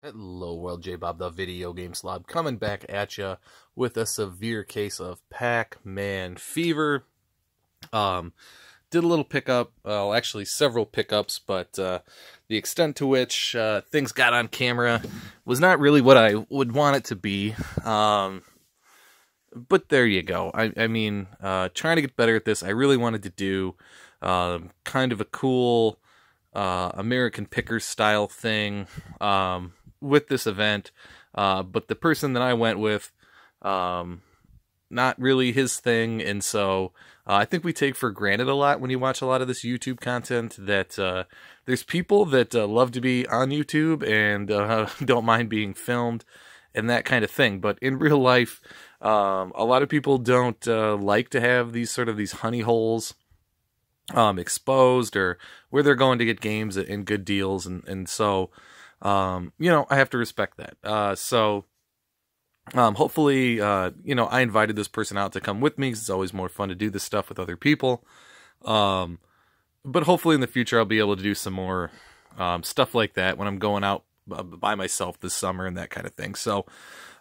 Hello world, J-Bob the Video Game Slob, coming back at ya with a severe case of Pac-Man fever. Did a little pickup, well actually several pickups, but the extent to which things got on camera was not really what I would want it to be. But there you go. I mean, trying to get better at this, I really wanted to do kind of a cool American Pickers style thing with this event, but the person that I went with, not really his thing, and so I think we take for granted a lot when you watch a lot of this YouTube content that there's people that love to be on YouTube and don't mind being filmed and that kind of thing, but in real life, a lot of people don't like to have these honey holes exposed, or where they're going to get games and good deals, and so you know, I have to respect that. So hopefully, you know, I invited this person out to come with me, 'cause it's always more fun to do this stuff with other people. But hopefully in the future I'll be able to do some more stuff like that when I'm going out by myself this summer and that kind of thing. So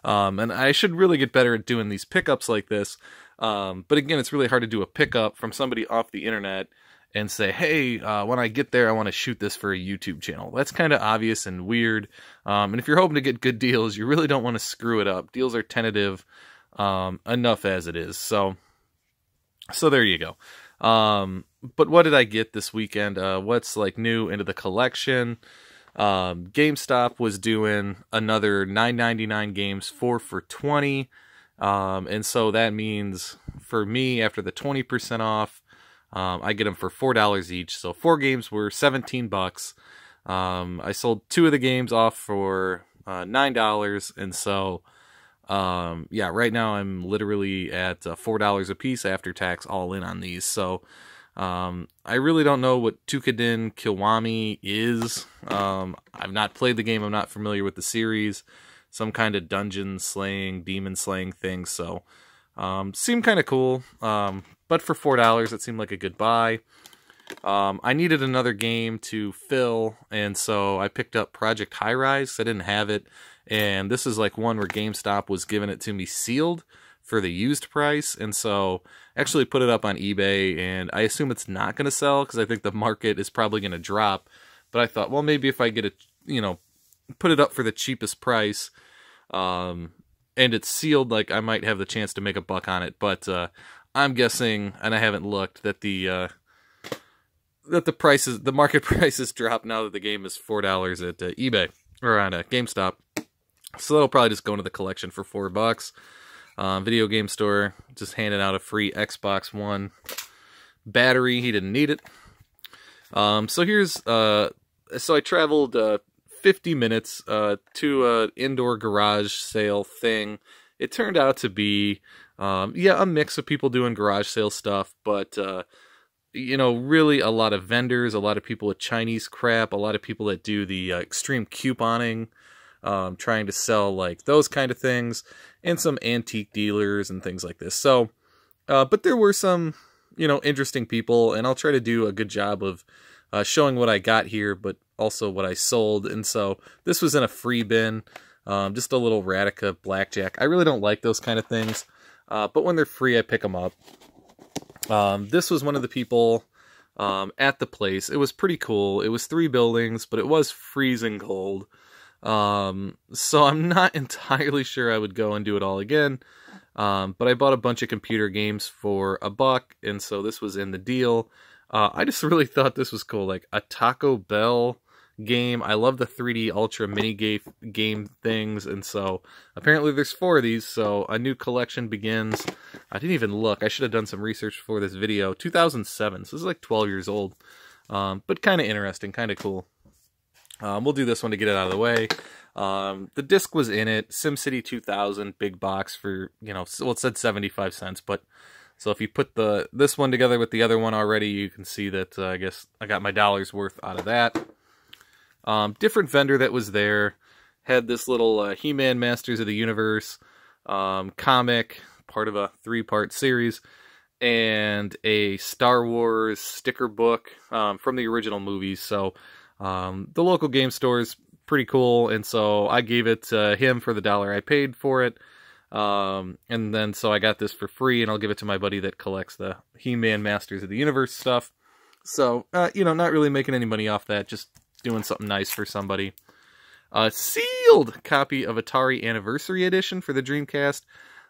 and I should really get better at doing these pickups like this. But again, it's really hard to do a pickup from somebody off the internet and say, hey, when I get there, I want to shoot this for a YouTube channel. That's kind of obvious and weird. And if you're hoping to get good deals, you really don't want to screw it up. Deals are tentative enough as it is. So there you go. But what did I get this weekend? What's like new into the collection? GameStop was doing another $9.99 games 4 for $20. And so that means for me, after the 20% off, I get them for $4 each. So 4 games were $17. I sold 2 of the games off for $9. And so, yeah, right now I'm literally at $4 a piece after tax, all in on these. So, I really don't know what Touhoudan Kiwami is. I've not played the game. I'm not familiar with the series. Some kind of dungeon slaying, demon slaying thing. So, seemed kind of cool. But for $4, it seemed like a good buy. I needed another game to fill, and so I picked up Project High Rise. I didn't have it, and this is like one where GameStop was giving it to me sealed for the used price, and so actually put it up on eBay, and I assume it's not going to sell because I think the market is probably going to drop. But I thought, well, maybe if I get it, you know, put it up for the cheapest price, and it's sealed, like I might have the chance to make a buck on it. But I'm guessing, and I haven't looked, that the prices, the market prices drop now that the game is $4 at eBay or on GameStop. So that'll probably just go into the collection for $4. Video game store just handed out a free Xbox One battery. He didn't need it. So here's so I traveled 50 minutes to an indoor garage sale thing. It turned out to be yeah, a mix of people doing garage sale stuff, but you know, really a lot of vendors, a lot of people with Chinese crap, a lot of people that do the extreme couponing, trying to sell like those kind of things, and some antique dealers and things like this. So, but there were some, you know, interesting people, and I'll try to do a good job of showing what I got here, but also what I sold. And so this was in a free bin, just a little Radica blackjack. I really don't like those kind of things, but when they're free, I pick them up. This was one of the people at the place. It was pretty cool. It was 3 buildings, but it was freezing cold. So I'm not entirely sure I would go and do it all again. But I bought a bunch of computer games for $1, and so this was in the deal. I just really thought this was cool, like a Taco Bell game. I love the 3D Ultra mini game things, and so apparently there's 4 of these, so a new collection begins. I didn't even look. I should have done some research before this video. 2007, so this is like 12 years old, but kind of interesting, kind of cool. We'll do this one to get it out of the way. The disc was in it. SimCity 2000, big box for, you know, well, it said 75 cents, but so if you put this one together with the other one already, you can see that I guess I got my dollar's worth out of that. Different vendor that was there had this little He-Man Masters of the Universe comic, part of a 3-part series, and a Star Wars sticker book from the original movies. So the local game stores pretty cool, and so I gave it to him for the dollar I paid for it. And then so I got this for free, and I'll give it to my buddy that collects the He-Man Masters of the Universe stuff. So, not really making any money off that, just doing something nice for somebody. A sealed copy of Atari Anniversary Edition for the Dreamcast.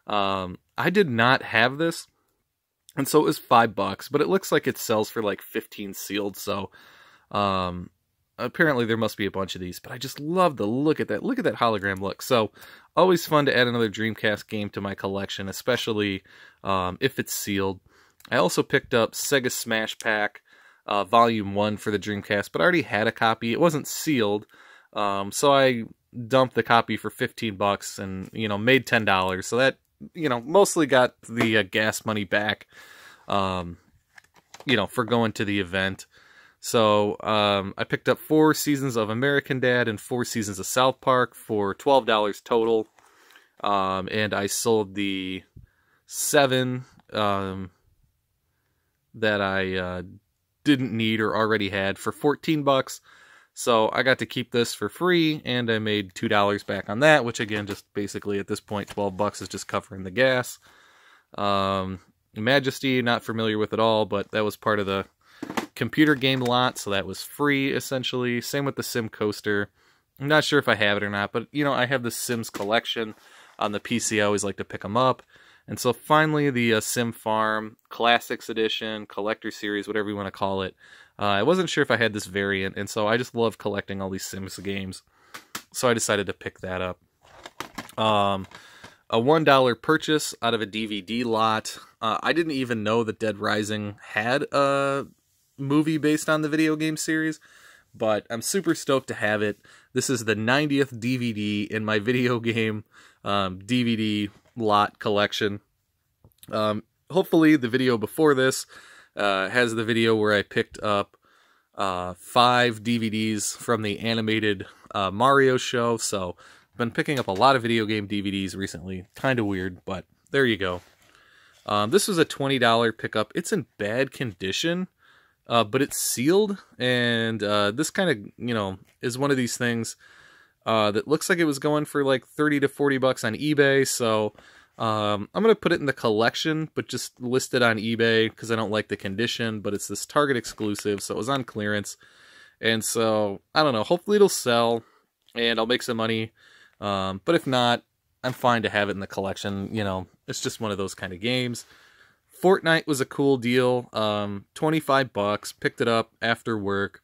I did not have this, and so it was $5, but it looks like it sells for like 15 sealed, so apparently there must be a bunch of these, but I just love the look at that. Look at that hologram look. So always fun to add another Dreamcast game to my collection, especially if it's sealed. I also picked up Sega Smash Pack Volume 1 for the Dreamcast, but I already had a copy. It wasn't sealed, so I dumped the copy for $15 and, made $10. So that, mostly got the gas money back, for going to the event. So I picked up 4 seasons of American Dad and 4 seasons of South Park for $12 total. And I sold the 7 that I didn't need or already had for $14. So I got to keep this for free, and I made $2 back on that, which again, just basically at this point, $12 is just covering the gas. Majesty, not familiar with at all, but that was part of the computer game lot, so that was free, essentially. Same with the Sim Coaster. I'm not sure if I have it or not, but, I have the Sims collection on the PC. I always like to pick them up. And so finally, the Sim Farm Classics Edition, Collector Series, whatever you want to call it. I wasn't sure if I had this variant, and so I just love collecting all these Sims games. So I decided to pick that up. A $1 purchase out of a DVD lot. I didn't even know that Dead Rising had a movie based on the video game series, but I'm super stoked to have it. This is the 90th DVD in my video game DVD lot collection. Hopefully the video before this has the video where I picked up 5 DVDs from the animated Mario show, so I've been picking up a lot of video game DVDs recently. Kind of weird, but there you go. This was a $20 pickup. It's in bad condition, but it's sealed, and this kind of, is one of these things that looks like it was going for like 30 to 40 bucks on eBay, so I'm going to put it in the collection, but just list it on eBay because I don't like the condition, but it's this Target exclusive, so it was on clearance, and so, I don't know, hopefully it'll sell, and I'll make some money, but if not, I'm fine to have it in the collection. It's just one of those kind of games. Fortnite was a cool deal. 25 bucks. Picked it up after work.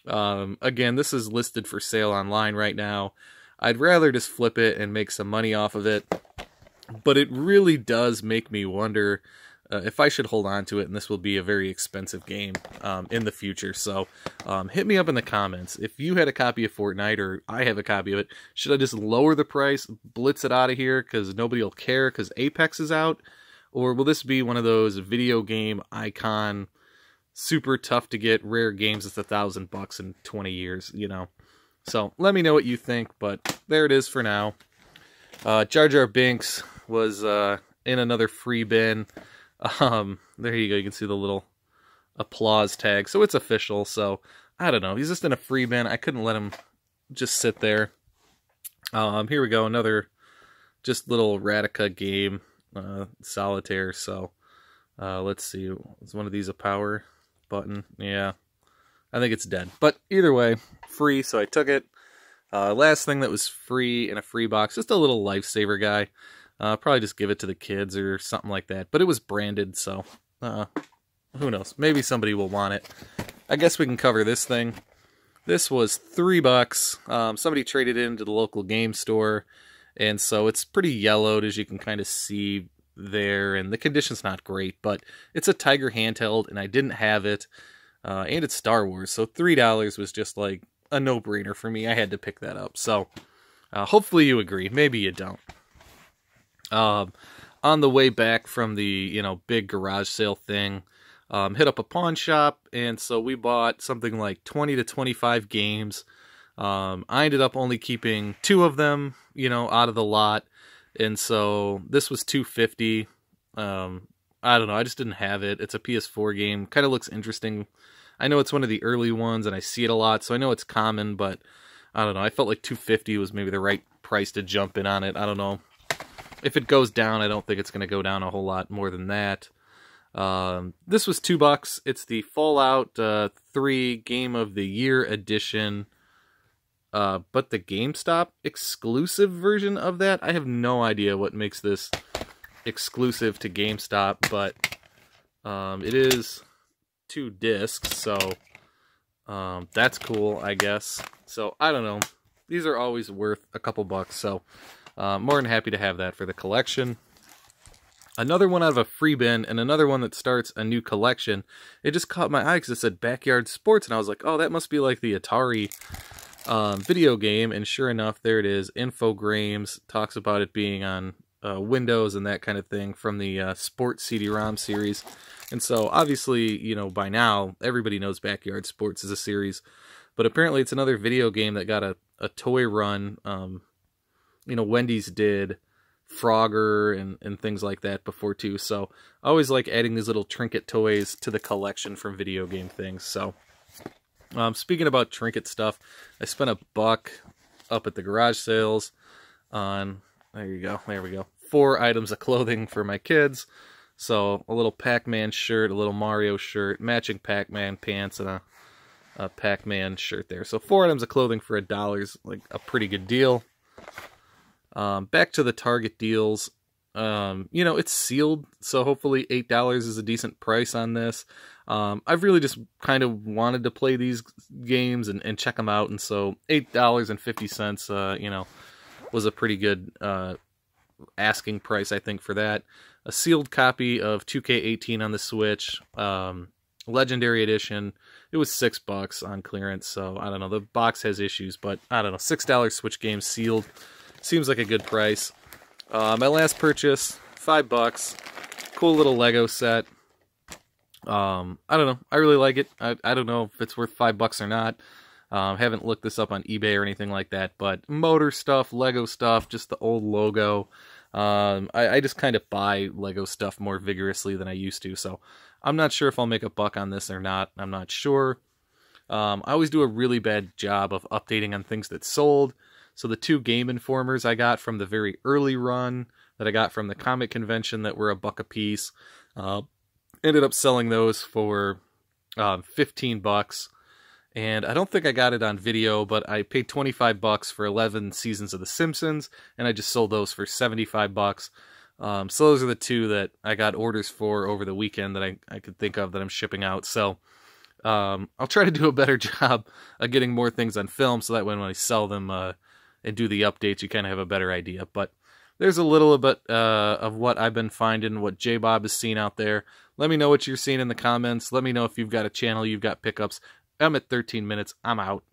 Again, this is listed for sale online right now. I'd rather just flip it and make some money off of it. But it really does make me wonder if I should hold on to it, and this will be a very expensive game in the future. So hit me up in the comments. If you had a copy of Fortnite, or I have a copy of it, should I just lower the price, blitz it out of here because nobody will care because Apex is out? Or will this be one of those video game icon, super tough to get, rare games that's $1,000 in 20 years, So let me know what you think, but there it is for now. Jar Jar Binks was in another free bin. There you go. You can see the little applause tag. So it's official. So I don't know. He's just in a free bin. I couldn't let him just sit there. Here we go. Another just little Radica game, solitaire. So let's see. Is one of these a power button? Yeah, I think it's dead. But either way, free. So I took it. Last thing that was free in a free box, just a little lifesaver guy. Probably just give it to the kids or something like that. But it was branded, so who knows? Maybe somebody will want it. I guess we can cover this thing. This was $3. Somebody traded it into the local game store, and so it's pretty yellowed, as you can kind of see there, and the condition's not great, but it's a Tiger handheld, and I didn't have it, and it's Star Wars, so $3 was just like a no-brainer for me. I had to pick that up. So hopefully you agree. Maybe you don't. On the way back from the big garage sale thing, hit up a pawn shop, and so we bought something like 20 to 25 games. I ended up only keeping 2 of them, out of the lot, and so this was $250. I don't know. I just didn't have it. It's a PS4 game. Kind of looks interesting. I know it's one of the early ones, and I see it a lot, so I know it's common, but I don't know. I felt like 250 was maybe the right price to jump in on it. I don't know. If it goes down, I don't think it's going to go down a whole lot more than that. This was $2. It's the Fallout 3 Game of the Year edition. But the GameStop exclusive version of that, I have no idea what makes this exclusive to GameStop, but it is 2 discs, so that's cool, I guess. So, I don't know. These are always worth a couple bucks, so more than happy to have that for the collection. Another one out of a free bin, and another one that starts a new collection. It just caught my eye because it said Backyard Sports, and I was like, oh, that must be like the Atari video game, and sure enough, there it is. Infogrames talks about it being on Windows and that kind of thing from the Sports CD-ROM series. And so, obviously, you know, by now, everybody knows Backyard Sports is a series, but apparently it's another video game that got a toy run. You know, Wendy's did Frogger and things like that before too, so I always like adding these little trinket toys to the collection from video game things. So speaking about trinket stuff, I spent $1 up at the garage sales on, there we go, 4 items of clothing for my kids. So a little Pac-Man shirt, a little Mario shirt, matching Pac-Man pants, and a Pac-Man shirt there. So 4 items of clothing for $1 is like a pretty good deal. Back to the Target deals. You know, it's sealed, so hopefully $8 is a decent price on this. I've really just kind of wanted to play these games and check them out, and so $8.50, you know, was a pretty good asking price, I think, for that. A sealed copy of 2K18 on the Switch, Legendary Edition. It was $6 on clearance, so I don't know. The box has issues, but I don't know. $6 Switch game sealed seems like a good price. My last purchase, $5. Cool little Lego set. I don't know. I really like it. I don't know if it's worth $5 or not. Haven't looked this up on eBay or anything like that, but motor stuff, Lego stuff, just the old logo. I just kind of buy Lego stuff more vigorously than I used to, so I'm not sure if I'll make $1 on this or not. I'm not sure. I always do a really bad job of updating on things that sold. So the 2 Game Informers I got from the very early run that I got from the comic convention that were $1 a piece, ended up selling those for $15. And I don't think I got it on video, but I paid $25 for 11 seasons of The Simpsons, and I just sold those for $75. So those are the 2 that I got orders for over the weekend that I could think of that I'm shipping out. So I'll try to do a better job of getting more things on film, so that when I sell them and do the updates, you kind of have a better idea. But there's a little bit of what I've been finding, what J-Bob has seen out there. Let me know what you're seeing in the comments. Let me know if you've got a channel, you've got pickups. I'm at 13 minutes. I'm out.